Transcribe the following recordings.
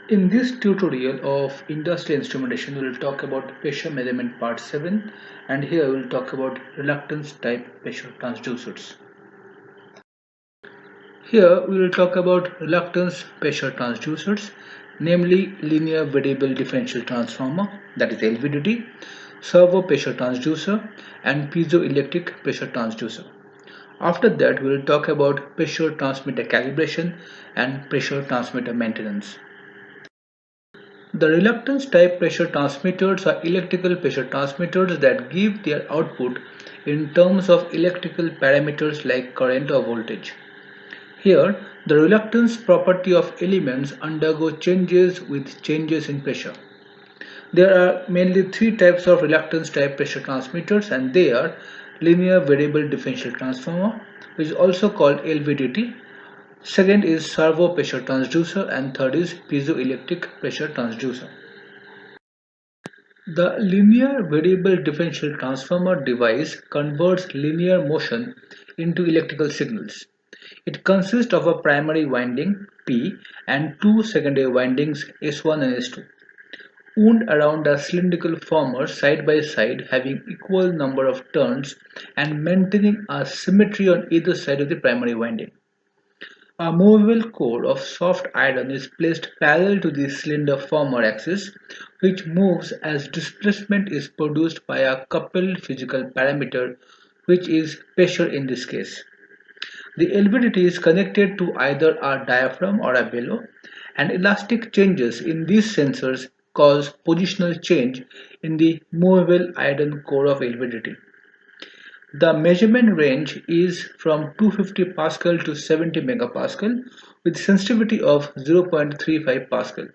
In this tutorial of industrial instrumentation, we will talk about pressure measurement part 7, and here we will talk about reluctance type pressure transducers. Here we will talk about reluctance pressure transducers, namely linear variable differential transformer, that is LVDT, servo pressure transducer, and piezoelectric pressure transducer. After that, we will talk about pressure transmitter calibration and pressure transmitter maintenance. The reluctance type pressure transmitters are electrical pressure transmitters that give their output in terms of electrical parameters like current or voltage. Here, the reluctance property of elements undergo changes with changes in pressure. There are mainly three types of reluctance type pressure transmitters, and they are linear variable differential transformer, which is also called LVDT. Second is servo pressure transducer, and third is piezoelectric pressure transducer. The linear variable differential transformer device converts linear motion into electrical signals. It consists of a primary winding P and two secondary windings S1 and S2, wound around a cylindrical former side by side having equal number of turns and maintaining a symmetry on either side of the primary winding. A movable core of soft iron is placed parallel to the cylinder former axis, which moves as displacement is produced by a coupled physical parameter, which is pressure in this case. The LVDT is connected to either a diaphragm or a bellow, and elastic changes in these sensors cause positional change in the movable iron core of LVDT. The measurement range is from 250 Pascal to 70 megapascal with sensitivity of 0.35 Pascal.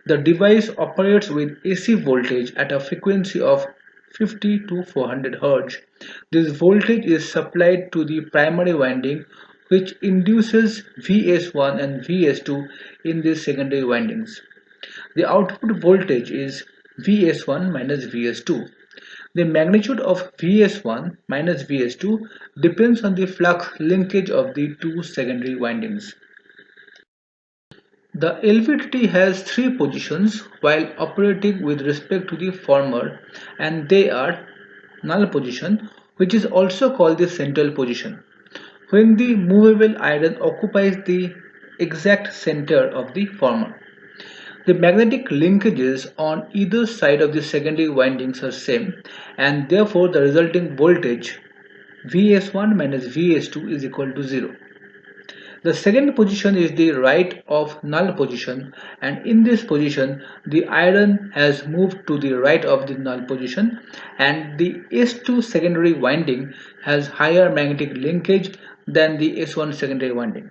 The device operates with AC voltage at a frequency of 50 to 400 Hz. This voltage is supplied to the primary winding, which induces VS1 and VS2 in the secondary windings. The output voltage is VS1 minus VS2. The magnitude of Vs1 minus Vs2 depends on the flux linkage of the two secondary windings. The LVDT has three positions while operating with respect to the former, and they are null position, which is also called the central position, when the movable iron occupies the exact center of the former. The magnetic linkages on either side of the secondary windings are same, and therefore the resulting voltage Vs1 minus Vs2 is equal to 0. The second position is the right of null position, and in this position the iron has moved to the right of the null position, and the S2 secondary winding has higher magnetic linkage than the S1 secondary winding.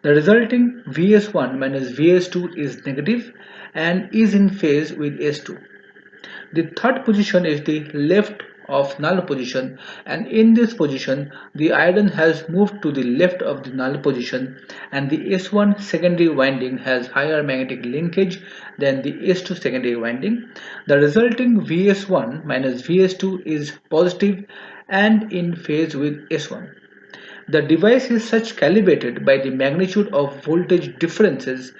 The resulting Vs1 minus Vs2 is negative and is in phase with S2. The third position is the left of null position, and in this position the iron has moved to the left of the null position, and the S1 secondary winding has higher magnetic linkage than the S2 secondary winding. The resulting Vs1 minus Vs2 is positive and in phase with S1. The device is such calibrated by the magnitude of voltage differences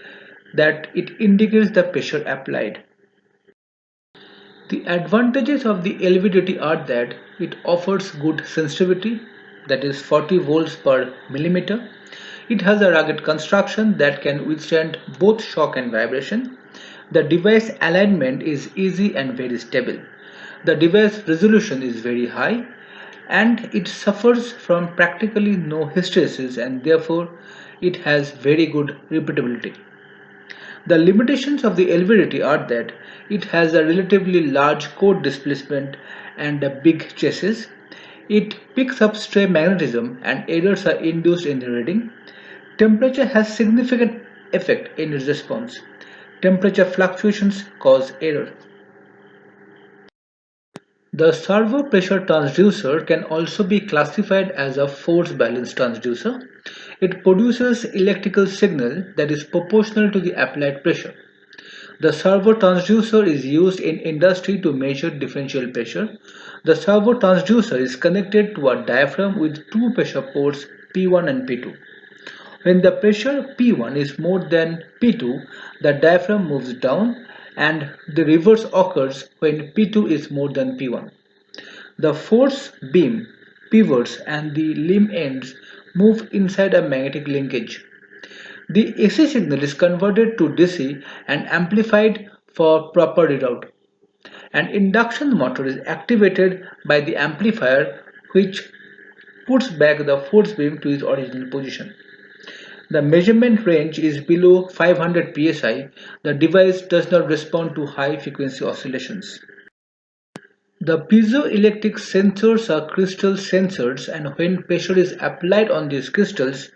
that it indicates the pressure applied. The advantages of the LVDT are that it offers good sensitivity, that is 40 volts per millimeter. It has a rugged construction that can withstand both shock and vibration. The device alignment is easy and very stable. The device resolution is very high, and it suffers from practically no hysteresis, and therefore it has very good repeatability. The limitations of the LVDT are that it has a relatively large core displacement and a big chassis. It picks up stray magnetism and errors are induced in the reading. Temperature has significant effect in its response. Temperature fluctuations cause error. The servo pressure transducer can also be classified as a force balance transducer. It produces electrical signal that is proportional to the applied pressure. The servo transducer is used in industry to measure differential pressure. The servo transducer is connected to a diaphragm with two pressure ports P1 and P2. When the pressure P1 is more than P2, the diaphragm moves down, and the reverse occurs when P2 is more than P1. The force beam pivots and the limb ends move inside a magnetic linkage. The AC signal is converted to DC and amplified for proper readout. An induction motor is activated by the amplifier, which puts back the force beam to its original position. The measurement range is below 500 psi. The device does not respond to high frequency oscillations. The piezoelectric sensors are crystal sensors, and when pressure is applied on these crystals,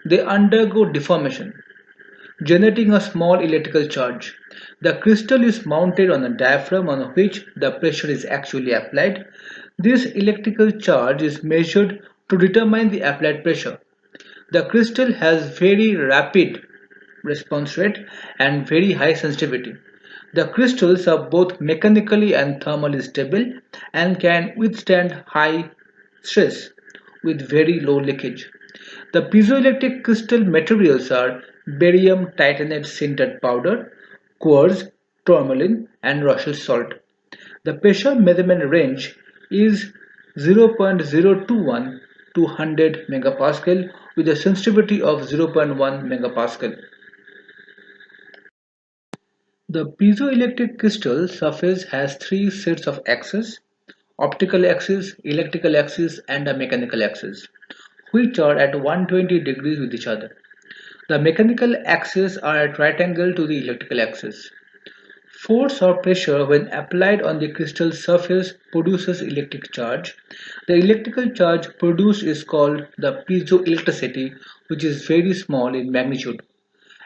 they undergo deformation, generating a small electrical charge. The crystal is mounted on a diaphragm on which the pressure is actually applied. This electrical charge is measured to determine the applied pressure. The crystal has very rapid response rate and very high sensitivity. The crystals are both mechanically and thermally stable and can withstand high stress with very low leakage. The piezoelectric crystal materials are barium titanate sintered powder, quartz, tourmaline, and Rochelle salt. The pressure measurement range is 0.021 to 100 megapascal with a sensitivity of 0.1 megapascal. The piezoelectric crystal surface has three sets of axes: optical axis, electrical axis, and a mechanical axis, which are at 120 degrees with each other. The mechanical axes are at right angle to the electrical axis. Force or pressure when applied on the crystal surface produces electric charge. The electrical charge produced is called the piezoelectricity, which is very small in magnitude,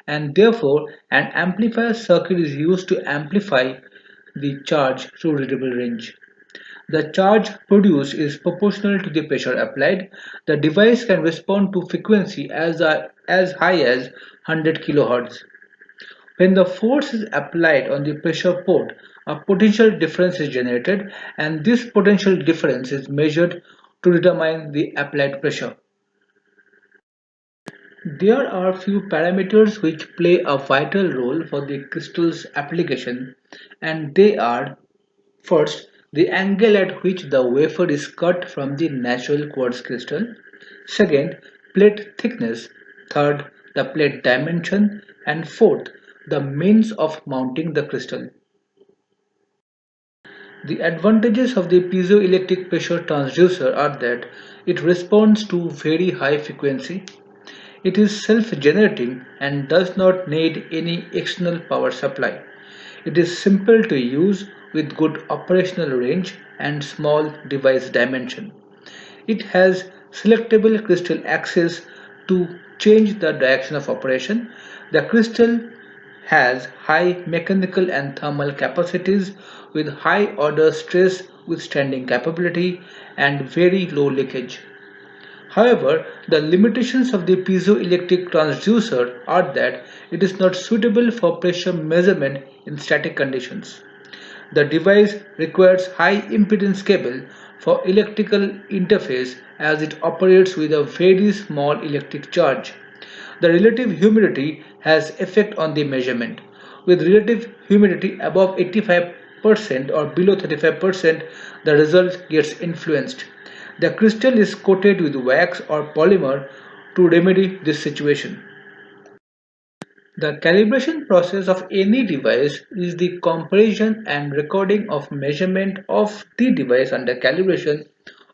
and therefore an amplifier circuit is used to amplify the charge through readable range. The charge produced is proportional to the pressure applied. The device can respond to frequency as high as 100 kHz. When the force is applied on the pressure port, a potential difference is generated, and this potential difference is measured to determine the applied pressure. There are few parameters which play a vital role for the crystal's application, and they are: first, the angle at which the wafer is cut from the natural quartz crystal; second, plate thickness; third, the plate dimension; and fourth, the means of mounting the crystal. The advantages of the piezoelectric pressure transducer are that it responds to very high frequency, it is self-generating and does not need any external power supply. It is simple to use with good operational range and small device dimension. It has selectable crystal axis to change the direction of operation. The crystal has high mechanical and thermal capacities with high order stress withstanding capability and very low leakage. However, the limitations of the piezoelectric transducer are that it is not suitable for pressure measurement in static conditions. The device requires high impedance cable for electrical interface as it operates with a very small electric charge. The relative humidity has effect on the measurement. With relative humidity above 85% or below 35%, the result gets influenced. The crystal is coated with wax or polymer to remedy this situation. The calibration process of any device is the comparison and recording of measurement of the device under calibration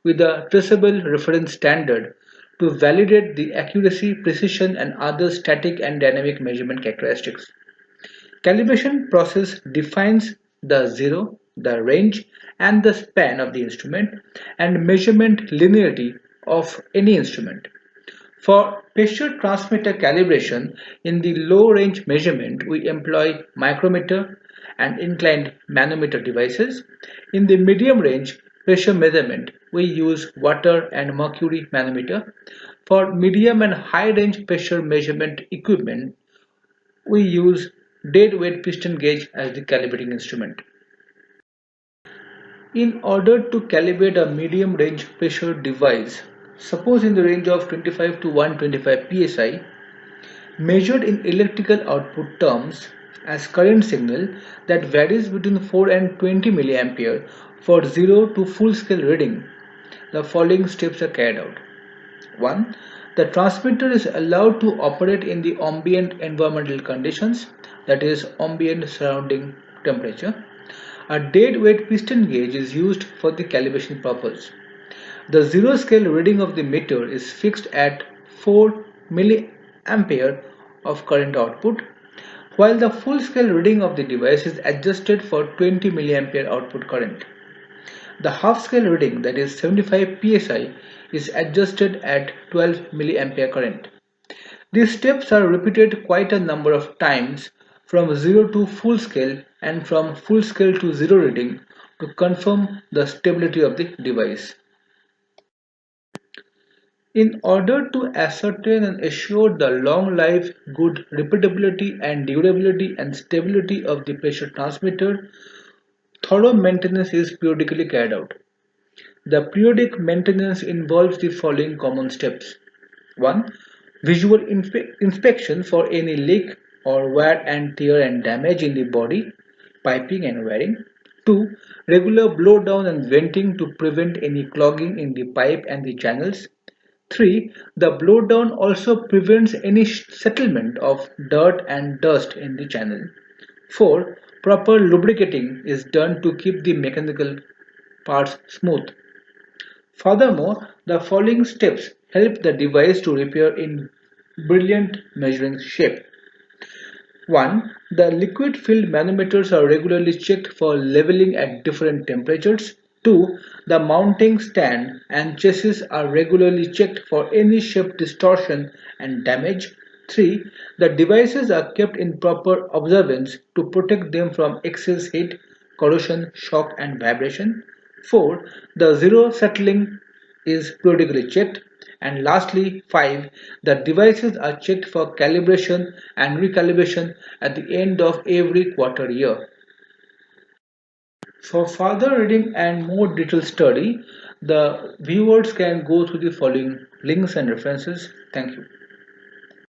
with a traceable reference standard to validate the accuracy, precision, and other static and dynamic measurement characteristics. Calibration process defines the zero, the range, and the span of the instrument and measurement linearity of any instrument. For pressure transmitter calibration, in the low range measurement, we employ micrometer and inclined manometer devices. In the medium range pressure measurement, we use water and mercury manometer. For medium and high range pressure measurement equipment, we use dead weight piston gauge as the calibrating instrument. In order to calibrate a medium range pressure device, suppose in the range of 25 to 125 psi, measured in electrical output terms as current signal that varies between 4 and 20 mA for 0 to full scale reading. The following steps are carried out. 1. The transmitter is allowed to operate in the ambient environmental conditions, that is, ambient surrounding temperature. A dead weight piston gauge is used for the calibration purpose. The zero scale reading of the meter is fixed at 4 mA of current output, while the full scale reading of the device is adjusted for 20 mA output current. The half scale reading, that is 75 psi, is adjusted at 12 mA current. These steps are repeated quite a number of times from 0 to full scale and from full scale to 0 reading to confirm the stability of the device. In order to ascertain and assure the long life, good repeatability and durability and stability of the pressure transmitter, thorough maintenance is periodically carried out. The periodic maintenance involves the following common steps. 1. Visual inspection for any leak or wear and tear and damage in the body, piping and wiring. 2. Regular blow down and venting to prevent any clogging in the pipe and the channels. 3. The blowdown also prevents any settlement of dirt and dust in the channel. 4. Proper lubricating is done to keep the mechanical parts smooth. Furthermore, the following steps help the device to repair in brilliant measuring shape. 1. The liquid filled manometers are regularly checked for leveling at different temperatures. 2. The mounting stand and chassis are regularly checked for any shape distortion and damage. 3. The devices are kept in proper observance to protect them from excess heat, corrosion, shock and vibration. 4. The zero settling is periodically checked. And lastly, 5. The devices are checked for calibration and recalibration at the end of every quarter year. For further reading and more detailed study, the viewers can go through the following links and references. Thank you.